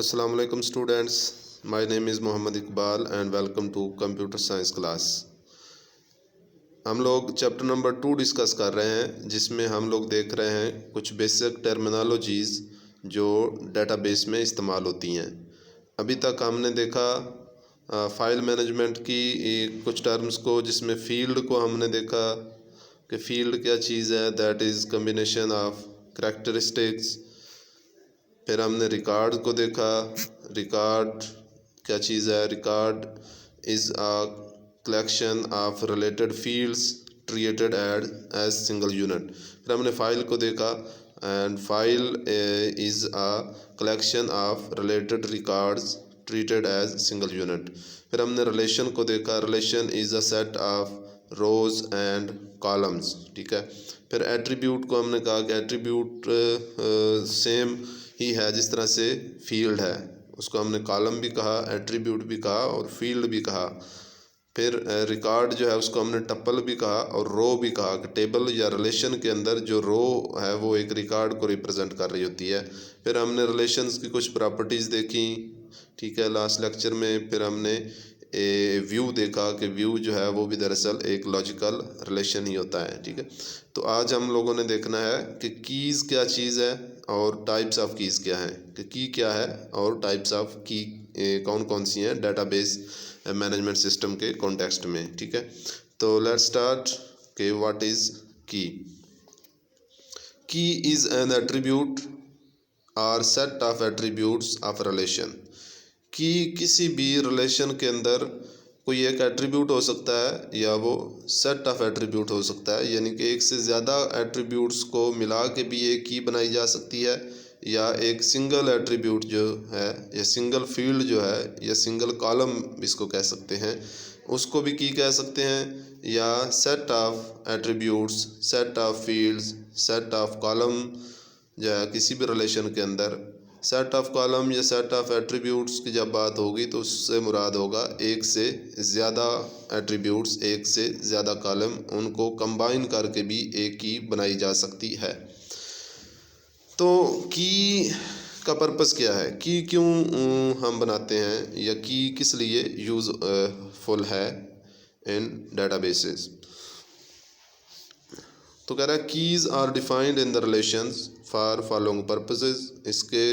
Assalamu alaikum students. My name is Mohammad Iqbal and welcome to Computer Science class. हम लोग chapter number 2 discuss कर रहे हैं, जिसमें हम लोग देख रहे हैं कुछ बेसिक टर्मिनोलॉजीज़ जो डेटाबेस में इस्तेमाल होती हैं। अभी तक हमने देखा फाइल मैनेजमेंट की कुछ टर्म्स को, जिसमें फ़ील्ड को हमने देखा कि फ़ील्ड क्या चीज़ है, that is combination of characteristics. फिर हमने रिकॉर्ड को देखा, रिकॉर्ड क्या चीज़ है, record is a collection of related fields treated as single unit. फिर हमने फाइल को देखा and file is a collection of related records treated as single unit. फिर हमने रिलेशन को देखा, relation is a set of rows and columns, ठीक है। फिर एट्रीब्यूट को हमने कहा कि एट्रीब्यूट सेम ही है जिस तरह से फील्ड है, उसको हमने कॉलम भी कहा, एट्रीब्यूट भी कहा और फील्ड भी कहा। फिर रिकॉर्ड जो है उसको हमने टप्पल भी कहा और रो भी कहा कि टेबल या रिलेशन के अंदर जो रो है वो एक रिकॉर्ड को रिप्रेजेंट कर रही होती है। फिर हमने रिलेशंस की कुछ प्रॉपर्टीज़ देखी, ठीक है, लास्ट लेक्चर में। फिर हमने व्यू देखा कि व्यू जो है वो भी दरअसल एक लॉजिकल रिलेशन ही होता है, ठीक है। तो आज हम लोगों ने देखना है कि कीज़ क्या चीज़ है और टाइप्स ऑफ कीज़ क्या हैं, कि की क्या है और टाइप्स ऑफ की कौन कौन सी हैं डेटाबेस मैनेजमेंट सिस्टम के कॉन्टेक्स्ट में, ठीक है। तो लेट्स स्टार्ट के व्हाट इज़ की। की is an attribute or set of attributes of relation. कि किसी भी रिलेशन के अंदर कोई एक एट्रीब्यूट हो सकता है या वो सेट ऑफ एट्रीब्यूट हो सकता है, यानी कि एक से ज़्यादा एट्रीब्यूट्स को मिला के भी एक की बनाई जा सकती है, या एक सिंगल एट्रीब्यूट जो है या सिंगल फील्ड जो है या सिंगल कॉलम इसको कह सकते हैं, उसको भी की कह सकते हैं, या set of attributes, set of fields, set of column जो है किसी भी रिलेशन के अंदर। सेट ऑफ कॉलम या सेट ऑफ एट्रीब्यूट्स की जब बात होगी तो उससे मुराद होगा एक से ज़्यादा एट्रीब्यूट्स, एक से ज़्यादा कॉलम, उनको कंबाइन करके भी एक की बनाई जा सकती है। तो की का पर्पस क्या है, की क्यों हम बनाते हैं, या की किस लिए यूज़फुल है इन डेटाबेसेस। तो कह रहा है keys are defined in the relations for following purposes. इसके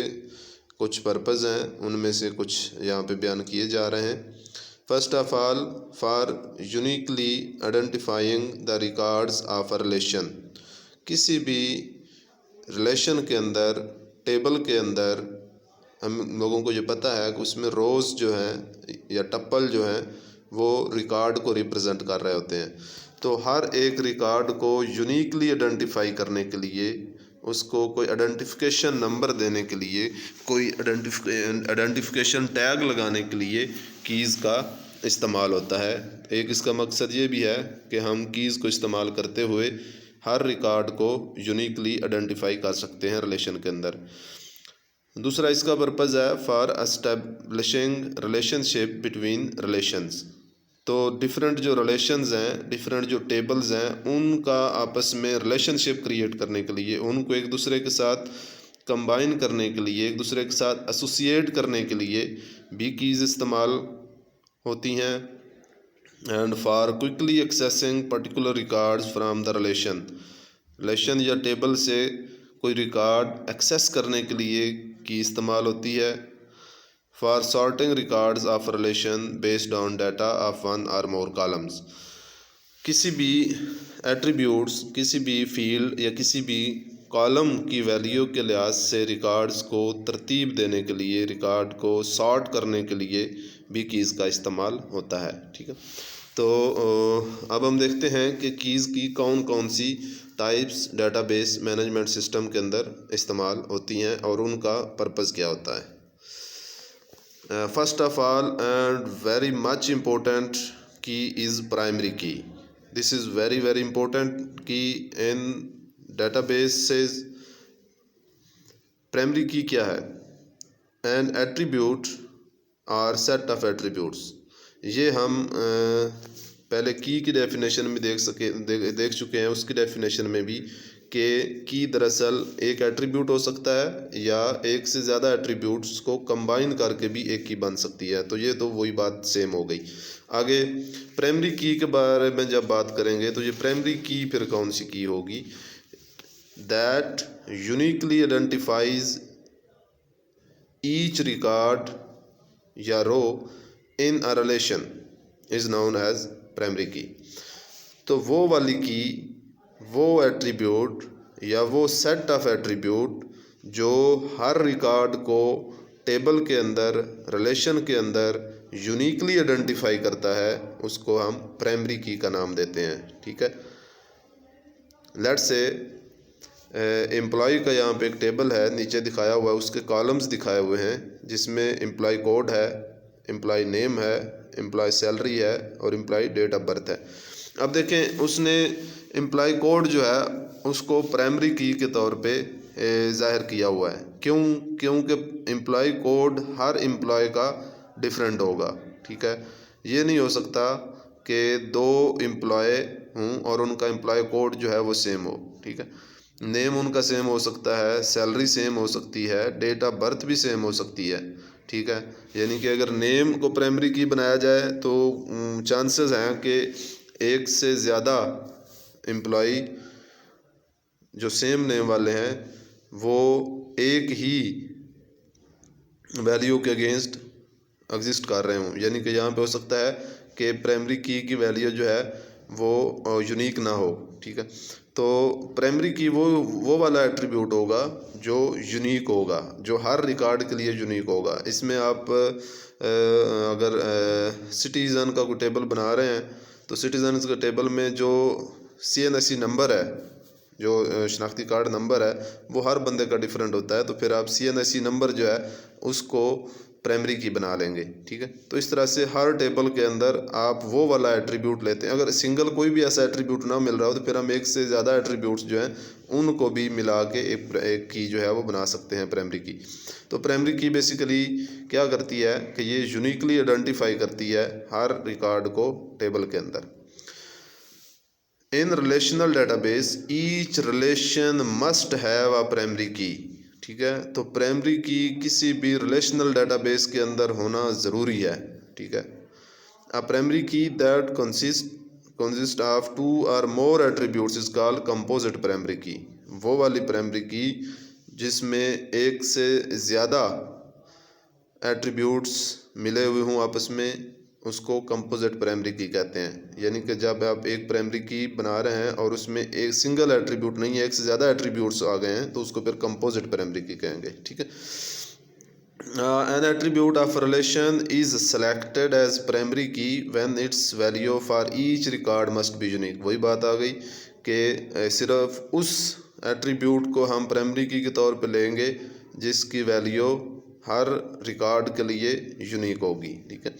कुछ पर्पस हैं, उनमें से कुछ यहाँ पे बयान किए जा रहे हैं। First of all, for uniquely identifying the records of a relation. किसी भी रिलेशन के अंदर, टेबल के अंदर हम लोगों को ये पता है कि उसमें रोज़ जो हैं या टप्पल जो हैं वो रिकॉर्ड को रिप्रेजेंट कर रहे होते हैं। तो हर एक रिकॉर्ड को यूनिकली आइडेंटिफाई करने के लिए, उसको कोई आइडेंटिफिकेशन नंबर देने के लिए, कोई आइडेंटिफिकेशन टैग लगाने के लिए कीज़ का इस्तेमाल होता है। एक इसका मकसद ये भी है कि हम कीज़ को इस्तेमाल करते हुए हर रिकॉर्ड को यूनिकली आइडेंटिफाई कर सकते हैं रिलेशन के अंदर। दूसरा इसका पर्पज़ है for establishing relationship between relations. तो डिफरेंट जो रिलेशंस हैं, डिफरेंट जो टेबल्स हैं, उनका आपस में रिलेशनशिप क्रिएट करने के लिए, उनको एक दूसरे के साथ कंबाइन करने के लिए, एक दूसरे के साथ एसोसिएट करने के लिए भी कीज़ इस्तेमाल होती हैं। And for quickly accessing particular records from the relation या टेबल से कोई रिकॉर्ड एक्सेस करने के लिए की इस्तेमाल होती है। For sorting records of relation based on data of one और मोर कॉलम्स। किसी भी एट्रीब्यूट्स, किसी भी फील्ड या किसी भी कॉलम की वैल्यू के लिहाज से रिकॉर्ड्स को तरतीब देने के लिए, रिकॉर्ड को सॉर्ट करने के लिए भी कीज़ का इस्तेमाल होता है, ठीक है। तो अब हम देखते हैं कि कीज़ की कौन कौन सी टाइप्स डेटाबेस मैनेजमेंट सिस्टम के अंदर इस्तेमाल होती हैं और उनका पर्पज़ क्या होता है। First of all and very much important key is primary key. This is very very important key in databases. Primary key क्या है? An attribute or set of attributes. ये हम पहले की डेफिनेशन में देख चुके हैं, उसकी डेफिनेशन में भी कि की दरअसल एक एट्रीब्यूट हो सकता है या एक से ज़्यादा एट्रीब्यूट्स को कंबाइन करके भी एक की बन सकती है। तो ये तो वही बात सेम हो गई। आगे प्राइमरी की के बारे में जब बात करेंगे तो ये प्राइमरी की फिर कौन सी की होगी? That uniquely identifies each record या row in a relation is known as primary key. तो वो वाली की, वो एट्रीब्यूट या वो सेट ऑफ एट्रीब्यूट जो हर रिकॉर्ड को टेबल के अंदर, रिलेशन के अंदर यूनिकली आइडेंटिफाई करता है, उसको हम प्राइमरी की का नाम देते हैं। ठीक है, लेट्स से एम्प्लॉय का यहाँ पे एक टेबल है, नीचे दिखाया हुआ है, उसके कॉलम्स दिखाए हुए हैं जिसमें एम्प्लॉय कोड है, एम्प्लॉय नेम है, एम्प्लॉय सैलरी है और एम्प्लॉय डेट ऑफ बर्थ है। अब देखें, उसने एम्प्लॉय कोड जो है उसको प्राइमरी की के तौर पे ज़ाहिर किया हुआ है। क्योंकि एम्प्लॉय कोड हर एम्प्लॉय का डिफरेंट होगा। ठीक है, ये नहीं हो सकता कि दो एम्प्लॉय हों और उनका एम्प्लॉय कोड जो है वो सेम हो। ठीक है, नेम उनका सेम हो सकता है, सैलरी सेम हो सकती है, डेट ऑफ बर्थ भी सेम हो सकती है। ठीक है, यानी कि अगर नेम को प्राइमरी की बनाया जाए तो चांसेस हैं कि एक से ज़्यादा एम्प्लॉई जो सेम नेम वाले हैं वो एक ही वैल्यू के अगेंस्ट एग्जिस्ट कर रहे हों। यानी कि यहाँ पे हो सकता है कि प्राइमरी की वैल्यू जो है वो यूनिक ना हो। ठीक है, तो प्राइमरी की वो वाला एट्रीब्यूट होगा जो यूनिक होगा, जो हर रिकॉर्ड के लिए यूनिक होगा। इसमें आप अगर सिटीज़न का कोई टेबल बना रहे हैं तो सिटीज़न के टेबल में जो CNSE नंबर है, जो शनाख्ती कार्ड नंबर है, वो हर बंदे का डिफरेंट होता है। तो फिर आप CNSE नंबर जो है उसको प्राइमरी की बना लेंगे। ठीक है, तो इस तरह से हर टेबल के अंदर आप वो वाला एट्रीब्यूट लेते हैं। अगर सिंगल कोई भी ऐसा एट्रीब्यूट ना मिल रहा हो तो फिर हम एक से ज़्यादा एट्रीब्यूट्स जो हैं उनको भी मिला के एक की जो है वो बना सकते हैं प्राइमरी की। तो प्राइमरी की बेसिकली क्या करती है कि ये यूनिकली आइडेंटिफाई करती है हर रिकॉर्ड को टेबल के अंदर। In relational database each relation must have a primary key. ठीक है, तो प्राइमरी की किसी भी रिलेशनल डेटाबेस के अंदर होना ज़रूरी है। ठीक है, a primary key that consist of 2 और more attributes is called composite primary key. वो वाली प्राइमरी की जिसमें एक से ज़्यादा एट्रीब्यूट्स मिले हुए हों आपस में, उसको कंपोजिट प्राइमरी की कहते हैं। यानी कि जब आप एक प्राइमरी की बना रहे हैं और उसमें एक सिंगल एट्रीब्यूट नहीं है, एक से ज़्यादा एट्रीब्यूट्स आ गए हैं, तो उसको फिर कंपोजिट प्राइमरी की कहेंगे। ठीक है, an attribute of relation is selected as primary key when its value for each record must be unique. वही बात आ गई कि सिर्फ उस एट्रीब्यूट को हम प्राइमरी की के तौर पे लेंगे जिसकी वैल्यू हर रिकॉर्ड के लिए यूनिक होगी। ठीक है,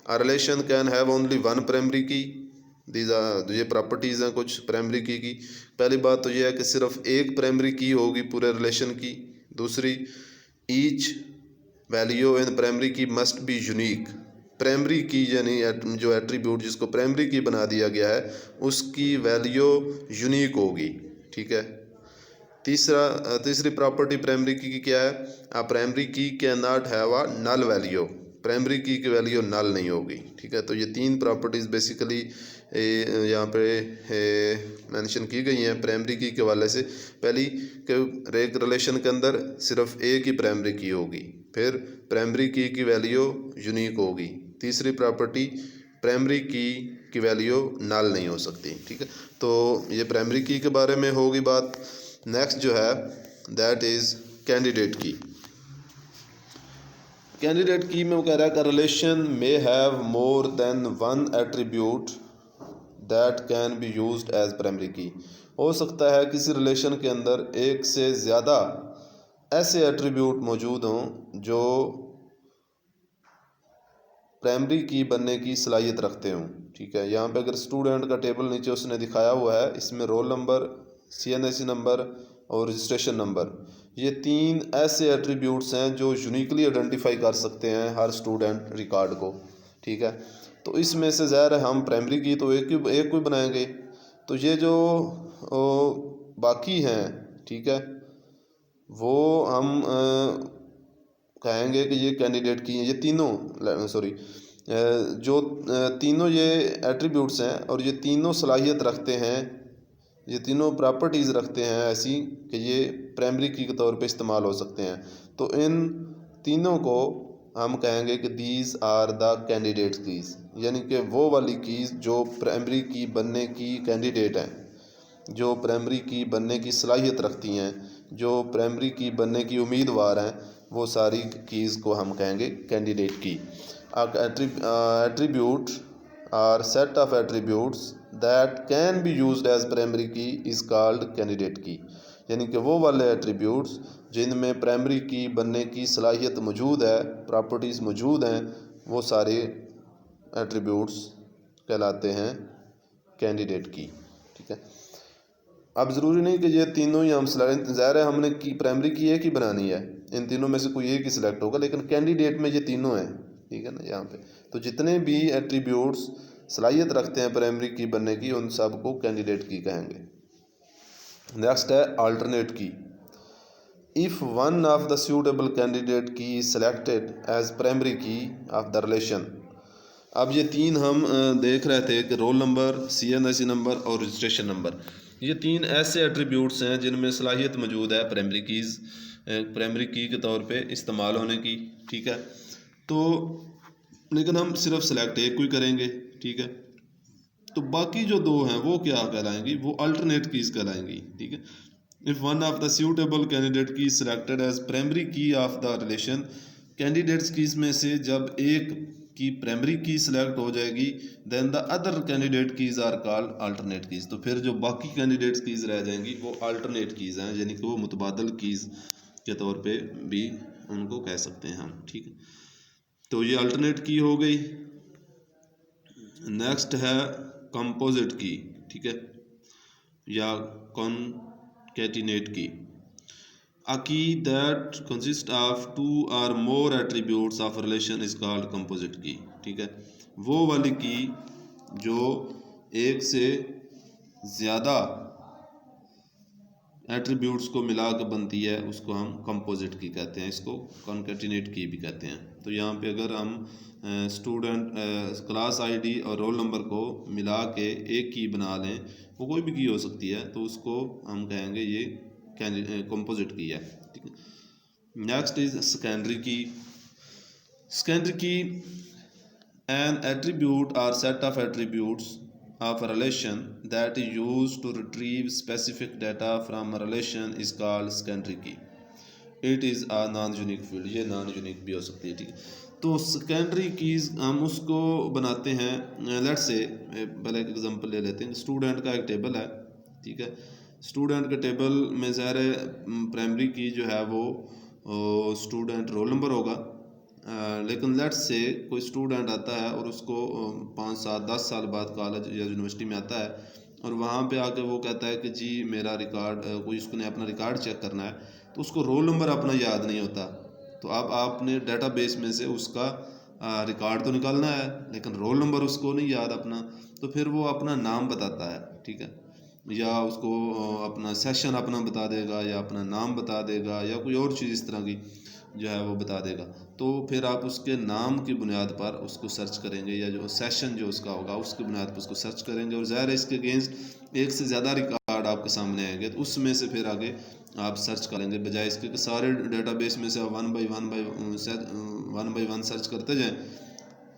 a relation can have only one primary की। ये प्रॉपर्टीज़ हैं कुछ प्राइमरी की। पहली बात तो ये है कि सिर्फ एक प्राइमरी की होगी पूरे रिलेशन की। दूसरी, ईच वैल्यू इन प्राइमरी की मस्ट बी यूनिक। प्राइमरी की यानी जो एट्रीब्यूट जिसको प्राइमरी की बना दिया गया है उसकी वैल्यू यूनिक होगी। ठीक है, तीसरी प्रॉपर्टी प्राइमरी की क्या है? Uh primary key can not have a null value. Primary key value null नहीं होगी। ठीक है, तो ये 3 प्रॉपर्टीज़ बेसिकली यहाँ पे मेंशन की गई हैं प्राइमरी की के हवाले से। पहली कि एक रिलेशन के अंदर सिर्फ एक ही प्राइमरी की होगी, फिर प्राइमरी की वैल्यू यूनिक होगी। तीसरी property, primary key value null नहीं हो सकती। ठीक है, तो ये प्राइमरी की के बारे में होगी बात। नेक्स्ट जो है that is candidate key. Candidate key में वो कह रहा है कि relation may have more than one attribute that can be used as primary key. हो सकता है किसी रिलेशन के अंदर एक से ज़्यादा ऐसे एट्रीब्यूट मौजूद हों जो प्राइमरी की बनने की सलाहियत रखते हों। ठीक है, यहाँ पे अगर स्टूडेंट का टेबल नीचे उसने दिखाया हुआ है, इसमें रोल नंबर, CNSE नंबर और रजिस्ट्रेशन नंबर, ये 3 ऐसे एट्रीब्यूट्स हैं जो यूनिकली आइडेंटिफाई कर सकते हैं हर स्टूडेंट रिकॉर्ड को। ठीक है, तो इसमें से ज़ाहिर है हम प्राइमरी की तो एक को बनाएंगे। तो ये जो बाकी हैं, ठीक है, वो हम कहेंगे कि ये कैंडिडेट की हैं। ये तीनों सॉरी जो तीनों ये एट्रीब्यूट्स हैं और ये तीनों सलाहियत रखते हैं, ये तीनों प्रॉपर्टीज़ रखते हैं ऐसी कि ये प्राइमरी की के तौर पे इस्तेमाल हो सकते हैं। तो इन तीनों को हम कहेंगे कि these are the candidate keys, यानी कि वो वाली कीज़ जो प्राइमरी की बनने की कैंडिडेट हैं, जो प्राइमरी की बनने की सलाहियत रखती हैं, जो प्राइमरी की बनने की उम्मीदवार हैं, वो सारी कीज़ को हम कहेंगे candidate key. Attribute are set of attributes that can be used as primary key is called candidate key, यानी कि वो वाले एट्रीब्यूट्स जिनमें प्राइमरी की बनने की सलाहियत मौजूद है, प्रॉपर्टीज़ मौजूद हैं, वो सारे एट्रीब्यूट्स कहलाते हैं कैंडिडेट की, ठीक है। अब ज़रूरी नहीं कि ये तीनों ही हम सेलेक्ट, ज़ाहिर है हमने की प्राइमरी की एक ही बनानी है, इन तीनों में से कोई एक ही सिलेक्ट होगा, लेकिन कैंडिडेट में ये तीनों हैं, ठीक है ना। यहाँ पे तो जितने भी एट्रीब्यूट्स सलाहियत रखते हैं प्राइमरी की बनने की, उन सब को कैंडिडेट की कहेंगे। नेक्स्ट है अल्टरनेट की। If one of the suitable candidate की इज सेलेक्टेड एज प्राइमरी की ऑफ द रिलेशन। अब ये तीन हम देख रहे थे कि रोल नंबर, CNSE नंबर और रजिस्ट्रेशन नंबर, ये तीन ऐसे एट्रीब्यूट्स हैं जिनमें सलाहियत मौजूद है प्राइमरी की के तौर पे इस्तेमाल होने की, ठीक है। तो लेकिन हम सिर्फ सेलेक्ट एक को ही करेंगे, ठीक है। तो बाकी जो दो हैं वो क्या कहलाएंगी, वो अल्टरनेट कीज़ कहलाएंगी, ठीक है। If one of the suitable candidate की सिलेक्टेड एज प्राइमरी की of the relation, candidates keys में से जब एक की प्राइमरी की सिलेक्ट हो जाएगी, then the other candidate keys are called alternate keys. तो फिर जो बाकी कैंडिडेट्स कीज़ रह जाएंगी वो अल्टरनेट कीज़ हैं, यानी कि वो मुतबादल कीज़ के तौर पे भी उनको कह सकते हैं हम, ठीक है। तो ये अल्टरनेट की हो गई। नेक्स्ट है कंपोजिट की, ठीक है, या कॉनकैटिनेट की। A key that consists of two or more attributes of relation is called composite key, ठीक है। वो वाली की जो एक से ज़्यादा एट्रीब्यूट्स को मिला के बनती है उसको हम कंपोजिट की कहते हैं, इसको कॉनकैटिनेट की भी कहते हैं। तो यहाँ पे अगर हम स्टूडेंट क्लास आईडी और रोल नंबर को मिला के एक की बना लें, वो कोई भी की हो सकती है, तो उसको हम कहेंगे ये कंपोजिट की है, ठीक है। Next is secondary key. Secondary key an attribute are set of attributes of a relation that is used to retrieve specific data from a relation is called secondary key. It is a non-unique field, ये non-unique भी हो सकती है, ठीक है। तो secondary keys हम उसको बनाते हैं, लेट्स से पहले एक एग्जांपल ले लेते हैं। स्टूडेंट का एक टेबल है, ठीक है। स्टूडेंट के टेबल में ज़ाहिर है प्राइमरी की जो है वो स्टूडेंट रोल नंबर होगा, लेकिन लेट्स से कोई स्टूडेंट आता है और उसको 5, 7, 10 साल बाद कॉलेज या यूनिवर्सिटी में आता है और वहाँ पे आके वो कहता है कि जी मेरा रिकॉर्ड, कोई उसने अपना रिकॉर्ड चेक करना है, तो उसको रोल नंबर अपना याद नहीं होता। तो अब आपने डेटाबेस में से उसका रिकॉर्ड तो निकालना है, लेकिन रोल नंबर उसको नहीं याद अपना, तो फिर वो अपना नाम बताता है, ठीक है, या उसको अपना सेशन अपना बता देगा, या अपना नाम बता देगा, या कोई और चीज़ इस तरह की जो है वो बता देगा। तो फिर आप उसके नाम की बुनियाद पर उसको सर्च करेंगे, या जो सेशन जो उसका होगा उसकी बुनियाद पर उसको सर्च करेंगे, और ज़ाहिर है इसके अगेंस्ट एक से ज़्यादा रिकॉर्ड आपके सामने आएंगे, तो उसमें से फिर आगे आप सर्च करेंगे, बजाय इसके कि सारे डेटाबेस में से आप वन बाई वन सर्च करते जाएं,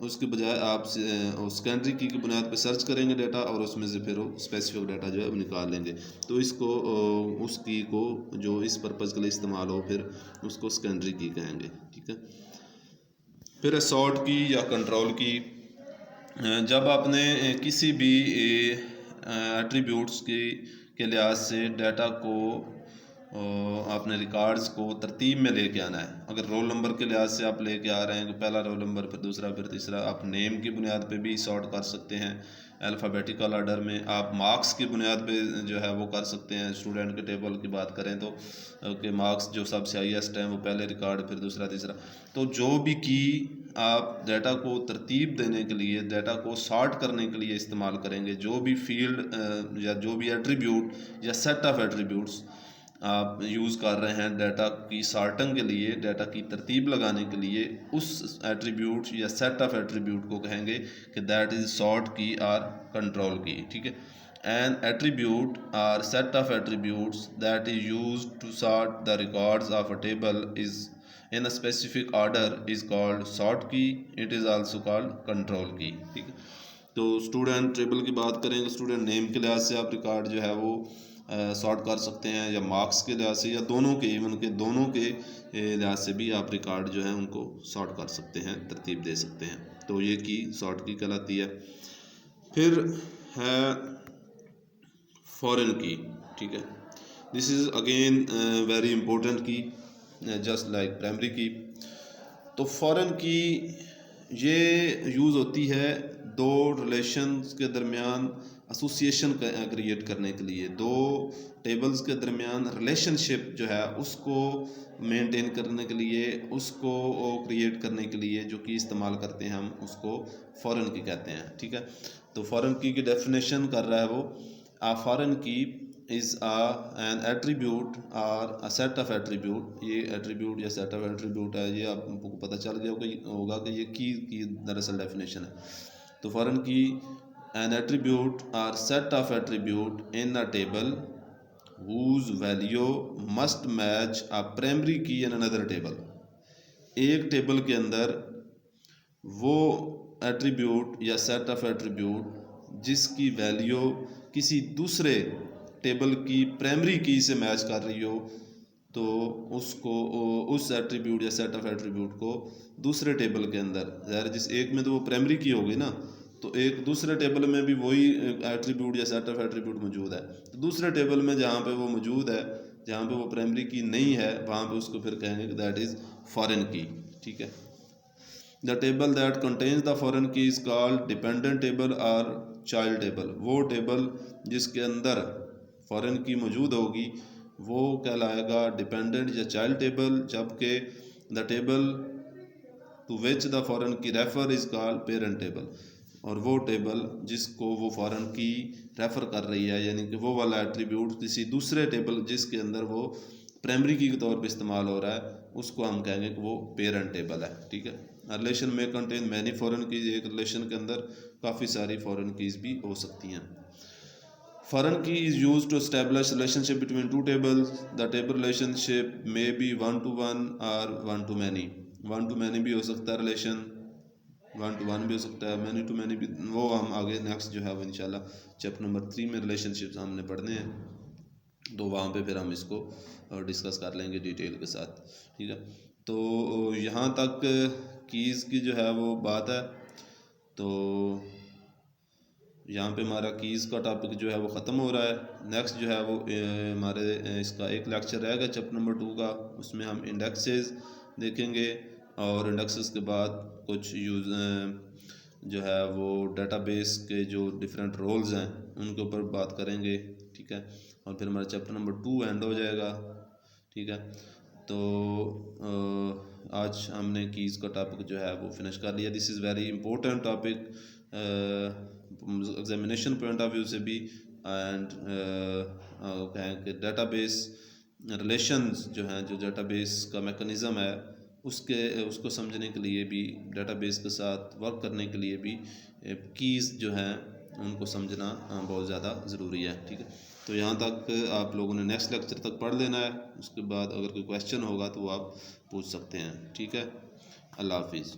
उसके बजाय आप सेकेंडरी की बुनियाद पर सर्च करेंगे डाटा, और उसमें से फिर वो स्पेसिफिक डाटा जो है वो निकाल लेंगे। तो इसको उस की को जो इस पर्पज़ के लिए इस्तेमाल हो, फिर उसको सेकेंडरी की कहेंगे, ठीक है। फिर है सॉर्ट की या कंट्रोल की। जब आपने किसी भी एट्रीब्यूट्स के लिहाज से डाटा को आपने रिकॉर्ड्स को तरतीब में लेके आना है। अगर रोल नंबर के लिहाज से आप लेके आ रहे हैं कि पहला रोल नंबर, फिर दूसरा, फिर तीसरा, आप नेम की बुनियाद पे भी सॉर्ट कर सकते हैं, अल्फ़ाबेटिकल ऑर्डर में। आप मार्क्स की बुनियाद पे जो है वो कर सकते हैं। स्टूडेंट के टेबल की बात करें तो कि मार्क्स जो सबसे हाईएस्ट हैं वो पहले रिकॉर्ड, फिर दूसरा, तीसरा। तो जो भी की आप डाटा को तरतीब देने के लिए, डाटा को सॉर्ट करने के लिए इस्तेमाल करेंगे, जो भी फील्ड या जो भी एट्रीब्यूट या सेट ऑफ एट्रीब्यूट्स आप यूज़ कर रहे हैं डाटा की सॉर्टिंग के लिए, डाटा की तरतीब लगाने के लिए, उस एट्रीब्यूट या सेट ऑफ एट्रीब्यूट को कहेंगे कि दैट इज़ सॉर्ट की और कंट्रोल की। ठीक है, an attribute or set of attributes that is used to sort the records of a table is in a specific order is called sort key. It is also called control key. ठीक है, तो student table की बात करेंगे, student name के लिहाज से आप रिकॉर्ड जो है वो सॉर्ट कर सकते हैं, या मार्क्स के लिहाज से, या दोनों के, इवन के दोनों के लिहाज से भी आप रिकॉर्ड जो है उनको सॉर्ट कर सकते हैं, तरतीब दे सकते हैं। तो ये की सॉर्ट की कहलाती है। फिर है फॉरेन की। ठीक है, this is again very important की, जस्ट लाइक प्राइमरी की। तो फॉरेन की ये यूज़ होती है दो रिलेशंस के दरमियान एसोसिएशन क्रिएट करने के लिए, दो टेबल्स के दरमियान रिलेशनशिप जो है उसको मेंटेन करने के लिए, उसको क्रिएट करने के लिए जो कि इस्तेमाल करते हैं हम, उसको फॉरेन की कहते हैं। ठीक है, तो फॉरेन की डेफिनेशन कर रहा है वो, आ foreign key is an attribute और अ सेट ऑफ एट्रीब्यूट। ये एट्रीब्यूट या सेट ऑफ एट्रीब्यूट है, ये आपको पता चल गया होगा कि ये की दरअसल डेफिनेशन है। तो फॉरेन की an attribute or set of attribute in a table whose value must match a primary key in another table। एक टेबल के अंदर वो एट्रीब्यूट या सेट ऑफ एट्रीब्यूट जिसकी वैल्यू किसी दूसरे टेबल की प्राइमरी की से मैच कर रही हो, तो उसको उस एट्रीब्यूट या सेट ऑफ एट्रीब्यूट को दूसरे टेबल के अंदर, यार जिस एक में तो वो प्राइमरी की होगी ना, तो एक दूसरे टेबल में भी वही एट्रीब्यूट या सेट ऑफ एट्रीब्यूट मौजूद है, तो दूसरे टेबल में जहाँ पे वो मौजूद है, जहाँ पे वो प्राइमरी की नहीं है, वहाँ पे उसको फिर कहेंगे दैट इज़ फॉरेन की। ठीक है, the table that contains the foreign key is called dependent table और चाइल्ड टेबल। वो टेबल जिसके अंदर फॉरेन की मौजूद होगी वो कहलाएगा डिपेंडेंट या चाइल्ड टेबल, जबकि the table to which the foreign key refer is called parent table. और वो टेबल जिसको वो फॉरेन की रेफ़र कर रही है, यानी कि वो वाला एट्रीब्यूट किसी दूसरे टेबल जिसके अंदर वो प्राइमरी की के तौर पे इस्तेमाल हो रहा है, उसको हम कहेंगे कि वो पेरेंट टेबल है। ठीक है, रिलेशन में कंटेन मैनी फॉरेन कीज, एक रिलेशन के अंदर काफ़ी सारी फॉरेन कीज भी हो सकती हैं। Foreign key is use to establish relationship between two tables. The table relationship may be 1 to 1 और 1 to many। 1 to many भी हो सकता है रिलेशन, 1 to 1 भी हो सकता है, मैनी टू मैनी भी। वो हम आगे नेक्स्ट जो है वो इंशाल्लाह चैप्टर नंबर 3 में रिलेशनशिप्स हमने पढ़ने हैं, तो वहाँ पे फिर हम इसको डिस्कस कर लेंगे डिटेल के साथ। ठीक है, तो यहाँ तक कीज़ की जो है वो बात है। तो यहाँ पे हमारा कीज़ का टॉपिक जो है वो ख़त्म हो रहा है। नेक्स्ट जो है वो हमारे इसका एक लेक्चर रहेगा चैप्टर नंबर 2 का, उसमें हम इंडेक्सेस देखेंगे, और इंडेक्सेस के बाद कुछ यूज़ जो है वो डेटाबेस के जो डिफरेंट रोल्स हैं उनके ऊपर बात करेंगे। ठीक है, और फिर हमारा चैप्टर नंबर 2 एंड हो जाएगा। ठीक है, तो आज हमने कीज़ का टॉपिक जो है वो फिनिश कर लिया। This is very important topic examination point of view से भी, एंड कहें कि डेटाबेस रिलेशंस जो हैं, जो डेटाबेस का मैकेनिज़्म है उसको समझने के लिए भी, डेटाबेस के साथ वर्क करने के लिए भी कीज़ जो हैं उनको समझना बहुत ज़्यादा ज़रूरी है। ठीक है, तो यहाँ तक आप लोगों ने नेक्स्ट लेक्चर तक पढ़ लेना है, उसके बाद अगर कोई क्वेश्चन होगा तो वो आप पूछ सकते हैं। ठीक है, अल्लाह हाफिज़।